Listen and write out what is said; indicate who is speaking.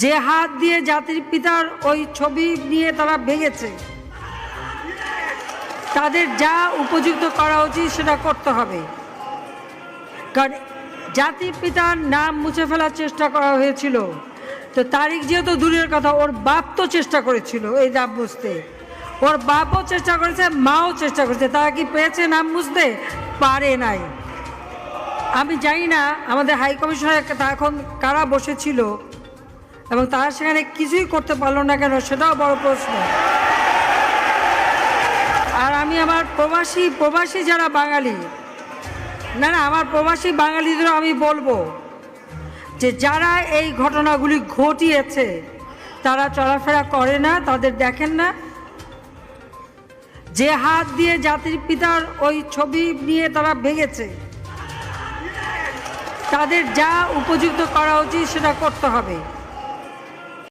Speaker 1: যে হাত দিয়ে জাতির পিতার ওই ছবি নিয়ে তারা ভেঙেছে, তাদের যা উপযুক্ত করা উচিত সেটা করতে হবে। কারণ জাতির পিতার নাম মুছে ফেলার চেষ্টা করা হয়েছিল, তো তারিখ যেহেতু দূরের কথা, ওর বাপ তো চেষ্টা করেছিল এই নাম মুছতে, ওর বাপও চেষ্টা করেছে, মাও চেষ্টা করেছে। তারা কি পেয়েছে নাম মুছতে? পারে নাই। আমি জানি না আমাদের হাই কমিশনার এখন কারা বসেছিল এবং তারা সেখানে কিছুই করতে পারলো না কেন, সেটাও বড় প্রশ্ন। আর আমি আমার প্রবাসী যারা বাঙালি, না আমার প্রবাসী বাঙালিদেরও আমি বলবো যে যারা এই ঘটনাগুলি ঘটিয়েছে তারা চলাফেরা করে না, তাদের দেখেন না। যে হাত দিয়ে জাতির পিতার ওই ছবি নিয়ে তারা ভেঙেছে, তাদের যা উপযুক্ত করা উচিত সেটা করতে হবে।